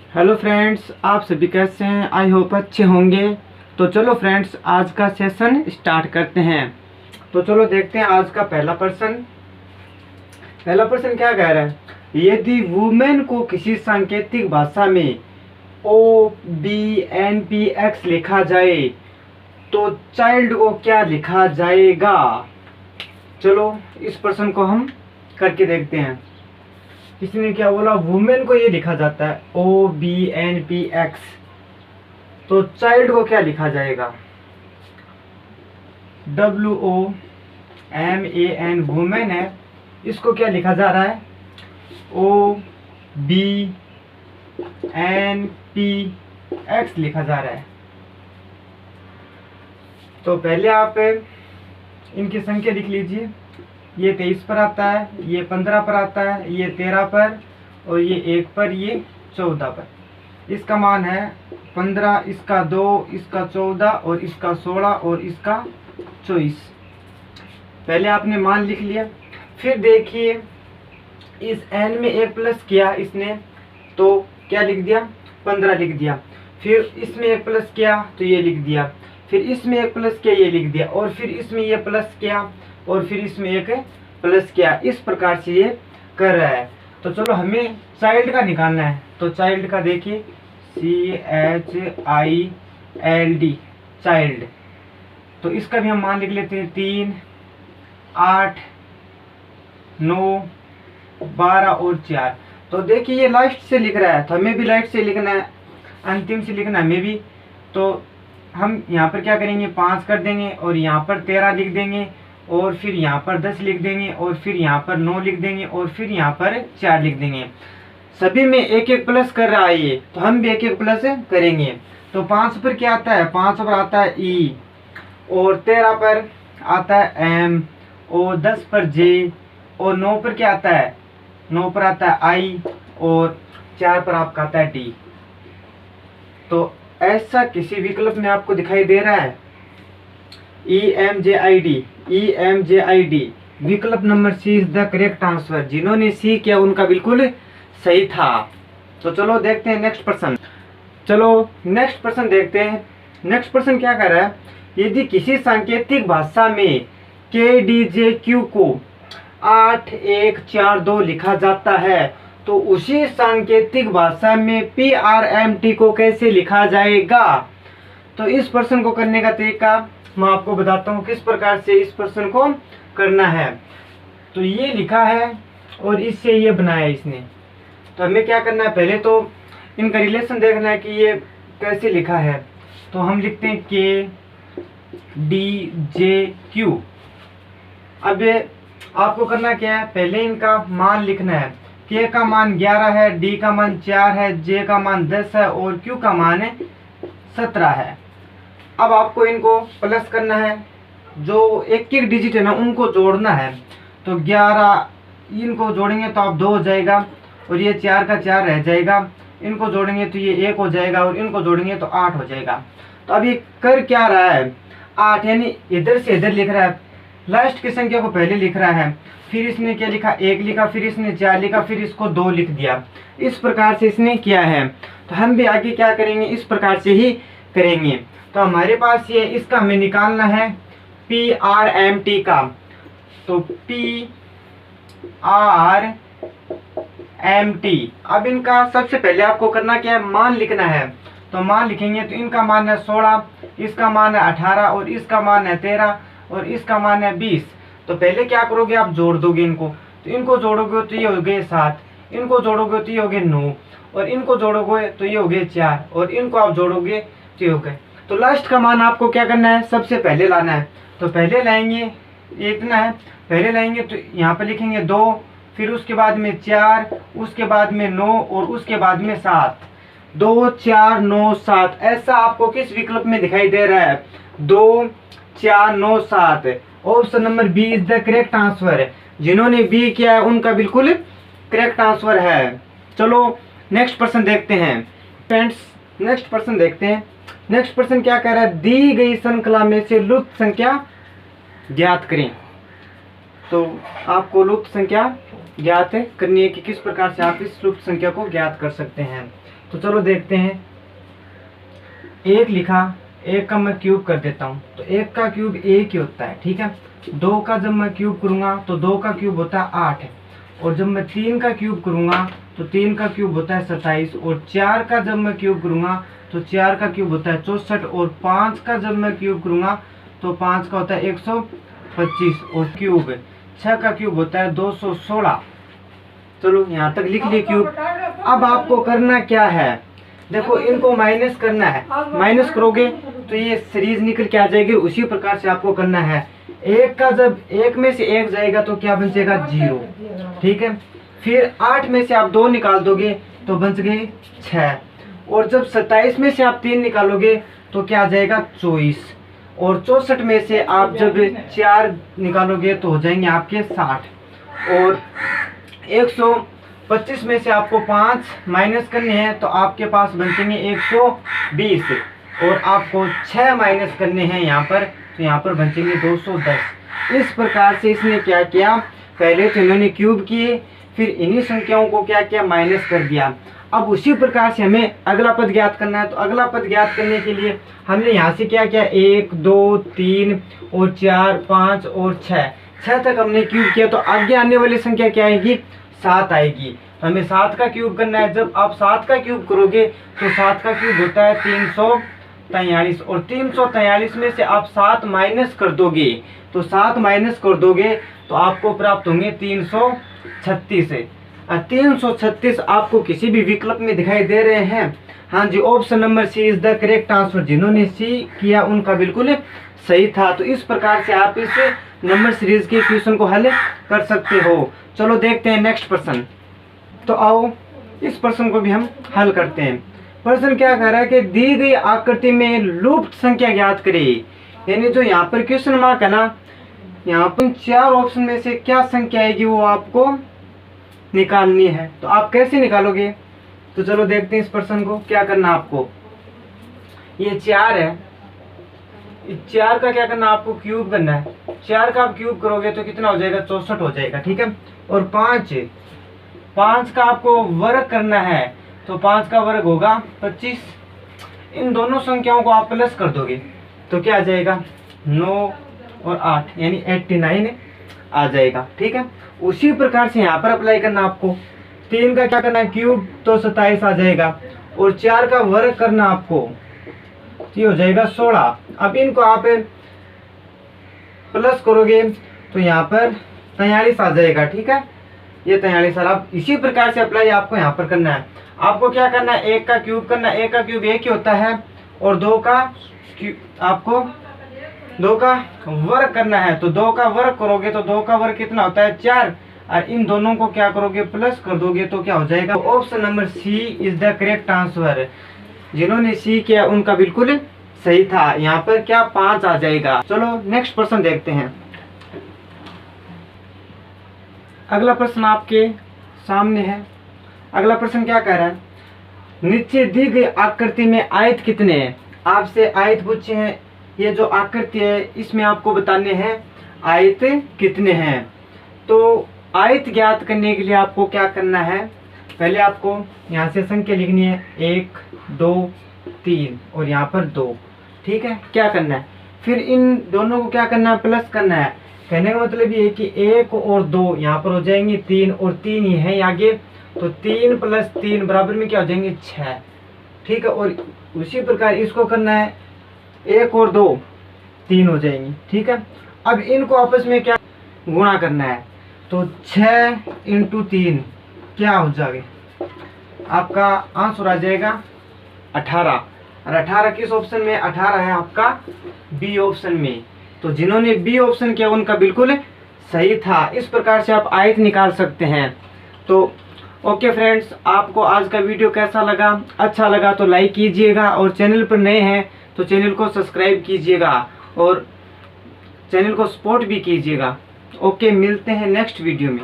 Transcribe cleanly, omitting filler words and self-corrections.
Hello friends, आप सभी कैसे हैं? आई होप अच्छे होंगे। तो चलो फ्रेंड्स, आज का सेशन स्टार्ट करते हैं। तो चलो देखते हैं आज का पहला प्रश्न क्या कह रहा है। यदि वुमेन को किसी सांकेतिक भाषा में OBNPX लिखा जाए तो चाइल्ड को क्या लिखा जाएगा? चलो इस प्रश्न को हम करके देखते हैं। इसने क्या बोला, वुमेन को ये लिखा जाता है OBNPX, तो चाइल्ड को क्या लिखा जाएगा? WOMAN वुमेन है, इसको क्या लिखा जा रहा है? OBNPX लिखा जा रहा है। तो पहले आप इनकी संख्या लिख लीजिए। ये 23 पर आता है, ये 15 पर आता है, ये 13 पर, और ये 1 पर, ये 14 पर। इसका मान है 15, इसका 2, इसका 14, और इसका 16, और इसका 24। पहले आपने मान लिख लिया। फिर देखिए इस n में 1 प्लस किया इसने, तो क्या लिख दिया? 15 लिख दिया। फिर इसमें 1 प्लस किया तो ये लिख दिया। फिर इसमें 1 प्लस किया, ये लिख दिया। और फिर इसमें ये प्लस किया, और फिर इसमें 1 प्लस किया। इस प्रकार से ये कर रहा है। तो चलो हमें चाइल्ड का निकालना है। तो चाइल्ड का देखिए CHILD, चाइल्ड। तो इसका भी हम मान लिख लेते हैं 3, 8, 9, 12 और 4। तो देखिए ये लास्ट से लिख रहा है, तो हमें भी लास्ट से लिखना है, अंतिम से लिखना है हमें भी। तो हम यहाँ पर क्या करेंगे, 5 कर देंगे, और यहाँ पर 13 लिख देंगे, और फिर यहाँ पर 10 लिख देंगे, और फिर यहाँ पर 9 लिख देंगे, और फिर यहाँ पर 4 लिख देंगे। सभी में 1-1 प्लस कर रहा है ये, तो हम भी 1-1 प्लस करेंगे। तो 5 पर क्या आता है? 5 पर आता है E, और 13 पर आता है M, और 10 पर J, और 9 पर क्या आता है? 9 पर आता है I, और 4 पर आपका आता है D। तो ऐसा किसी विकल्प में आपको दिखाई दे रहा है? EMJID विकल्प number C is the correct answer. जिन्होंने C किया उनका बिल्कुल सही था। तो चलो देखते हैं नेक्स्ट प्रश्न। चलो नेक्स्ट प्रश्न देखते हैं। नेक्स्ट प्रश्न क्या कर रहा है, यदि किसी सांकेतिक भाषा में KDJQ को 8142 लिखा जाता है तो उसी सांकेतिक भाषा में PRMT को कैसे लिखा जाएगा? तो इस प्रश्न को करने का तरीका मैं आपको बताता हूँ किस प्रकार से इस प्रश्न को करना है। तो ये लिखा है और इससे ये बनाया है इसने। तो हमें क्या करना है, पहले तो इनका रिलेशन देखना है कि ये कैसे लिखा है। तो हम लिखते हैं KDJQ। अब आपको करना क्या है, पहले इनका मान लिखना है। K का मान 11 है, D का मान 4 है, J का मान 10 है, और Q का मान 17 है। अब आपको इनको प्लस करना है, जो एक एक डिजिट है ना उनको जोड़ना है। तो 11 इनको जोड़ेंगे तो आप 2 हो जाएगा, और ये 4 का 4 रह जाएगा। इनको जोड़ेंगे तो ये 1 हो जाएगा, और इनको जोड़ेंगे तो 8 हो जाएगा। तो अब ये कर क्या रहा है, 8, यानी इधर से इधर लिख रहा है। लास्ट की संख्या को पहले लिख रहा है, फिर इसने क्या लिखा, 1 लिखा, फिर इसने 4 लिखा, फिर इसको 2 लिख दिया। इस प्रकार से इसने किया है। तो हम भी आगे क्या करेंगे, इस प्रकार से ही करेंगे। तो हमारे पास ये इसका हमें निकालना है PRMT का। तो PRMT, अब इनका सबसे पहले आपको करना क्या है, मान लिखना है। तो मान लिखेंगे तो इनका मान है 16, इसका मान है 18, और इसका मान है 13, और इसका मान है 20। तो पहले क्या करोगे, आप जोड़ दोगे इनको। तो इनको जोड़ोगे तो ये हो गए 7, इनको जोड़ोगे तो ये हो गए 9, और इनको जोड़ोगे तो ये हो गए 4, और इनको आप जोड़ोगे तो ये हो गए। तो लास्ट का मान आपको क्या करना है, सबसे पहले लाना है। तो पहले लाएंगे, इतना है, पहले लाएंगे तो यहाँ पे लिखेंगे 2, फिर उसके बाद में 4, उसके बाद में 9, और उसके बाद में 7। 2, 4, 9, 7 ऐसा आपको किस विकल्प में दिखाई दे रहा है? 2, 4, 9, 7। Option number B is the correct answer. जिन्होंने बी किया है उनका बिल्कुल करेक्ट आंसर है। चलो नेक्स्ट प्रश्न देखते हैं फ्रेंड्स। नेक्स्ट प्रश्न देखते हैं। नेक्स्ट प्रश्न क्या कह रहा है, दी गई श्रृंखला में से लुप्त संख्या ज्ञात करें। तो आपको लुप्त संख्या ज्ञात करनी है कि किस प्रकार से आप इस लुप्त संख्या को ज्ञात कर सकते हैं। तो चलो देखते हैं। 1 लिखा, 1 का मैं क्यूब कर देता हूँ, तो 1 का क्यूब 1 ही होता है, ठीक है। 2 का जब मैं क्यूब करूँगा तो 2 का क्यूब होता है 8 है, और जब मैं 3 का क्यूब करूँगा तो 3 का क्यूब होता है 27, और 4 का जब मैं क्यूब करूँगा तो 4 का क्यूब होता है 64, और 5 का जब मैं क्यूब करूँगा तो 5 का होता है 125, और क्यूब 6 का क्यूब होता है 216। चलो यहाँ तक लिख लिए क्यूब। अब आपको करना क्या है, देखो इनको माइनस करना है, माइनस करोगे तो ये सीरीज निकल के आ जाएगी। उसी प्रकार से आपको करना है। 1 का जब 1 में से 1 जाएगा तो क्या बन जाएगा 0, ठीक है। फिर 8 में से आप 2 निकाल दोगे तो बच गए 6, और जब 27 में से आप 3 निकालोगे तो क्या आ जाएगा 24, और 64 में से आप जब 4 निकालोगे तो हो जाएंगे आपके 60, और 125 में से आपको 5 माइनस करने हैं तो आपके पास बचेंगे 120, और आपको 6 माइनस करने हैं यहाँ पर, तो यहाँ पर बचेंगे 210। इस प्रकार से इसने क्या किया, पहले तो इन्होंने क्यूब किए, फिर इन्हीं संख्याओं को क्या किया, माइनस कर दिया। अब उसी प्रकार से हमें अगला पद ज्ञात करना है। तो अगला पद ज्ञात करने के लिए हमने यहाँ से क्या किया, 1 2 3 और 4 5 और 6 तक हमने क्यूब किया। तो आगे आने वाली संख्या क्या आएगी, 7 आएगी। तो हमें 7 का क्यूब करना है। जब आप 7 का क्यूब करोगे तो 7 का क्यूब होता है 343, और 343 में से आप 7 माइनस कर दोगे, तो 7 माइनस कर दोगे तो आपको प्राप्त होंगे 336। 336 आपको किसी भी विकल्प में दिखाई दे रहे हैं? हाँ जी, option number C is the correct answer. जिन्होंने सी किया उनका बिल्कुल सही था। तो इस प्रकार से आप इस नंबर सीरीज के क्वेश्चन को हल कर सकते हो। चलो देखते हैं नेक्स्ट प्रश्न। तो आओ इस प्रश्न को भी हम हल करते हैं। प्रश्न क्या कह रहा है कि दी गई आकृति में लुप्त संख्या ज्ञात करें। यानी जो यहाँ पर क्वेश्चन मार्क है ना, यहाँ पर 4 ऑप्शन में से क्या संख्या आएगी वो आपको निकालनी है। तो आप कैसे निकालोगे, तो चलो देखते हैं इस प्रश्न को। क्या करना आपको, ये 4 है, इस 4 का क्या करना आपको, क्यूब करना है। 4 का आप क्यूब करोगे तो कितना हो जाएगा, 64 हो जाएगा, ठीक है। और 5 का आपको वर्ग करना है, तो 5 का वर्ग होगा 25। इन दोनों संख्याओं को आप प्लस कर दोगे तो क्या आ जाएगा, 9 और 8 यानी 89 आ जाएगा, ठीक है। उसी प्रकार से यहाँ पर अप्लाई करना आपको। 3 का क्या करना है, क्यूब, तो 27 आ जाएगा, और 4 का वर्ग करना आपको, ये हो जाएगा 16। अब इनको आप प्लस करोगे तो यहाँ पर 43 आ जाएगा, ठीक है। ये 43 आप इसी प्रकार से अप्लाई आपको यहाँ पर करना है। आपको क्या करना है, 1 का क्यूब करना है। 1 का क्यूब 1 ही होता है, और 2 का आपको 2 का वर्ग करना है। तो 2 का वर्ग करोगे तो 2 का वर्ग कितना होता है, 4, और इन दोनों को क्या करोगे, प्लस कर दोगे तो क्या हो जाएगा। Option number C is the correct answer. जिन्होंने सी किया उनका बिल्कुल सही था। यहाँ पर क्या 5 आ जाएगा। चलो नेक्स्ट प्रश्न देखते हैं। अगला प्रश्न आपके सामने है। अगला प्रश्न क्या कह रहा है, नीचे दी गई आकृति में आयत कितने हैं। आपसे आयत पूछे हैं। ये जो आकृति है इसमें आपको बताने हैं आयत कितने हैं। तो आयत ज्ञात करने के लिए आपको क्या करना है, पहले आपको यहाँ से संख्या लिखनी है, 1 2 3 और यहाँ पर 2, ठीक है। क्या करना है, फिर इन दोनों को क्या करना है, प्लस करना है। कहने का मतलब ये है कि 1 और 2 यहाँ पर हो जाएंगे 3, और 3 ही है आगे, तो 3 + 3 बराबर में क्या हो जाएंगे, 6, ठीक है। और उसी प्रकार इसको करना है, 1 और 2 3 हो जाएंगी, ठीक है। अब इनको आपस में क्या गुणा करना है, तो 6 × 3 क्या हो जाएगा, आपका आंसर आ जाएगा 18। और 18 किस ऑप्शन में, 18 है आपका बी ऑप्शन में। तो जिन्होंने बी ऑप्शन किया उनका बिल्कुल सही था। इस प्रकार से आप आयत निकाल सकते हैं। तो ओके फ्रेंड्स, आपको आज का वीडियो कैसा लगा, अच्छा लगा तो लाइक कीजिएगा, और चैनल पर नए हैं तो चैनल को सब्सक्राइब कीजिएगा और चैनल को सपोर्ट भी कीजिएगा। ओके, मिलते हैं नेक्स्ट वीडियो में।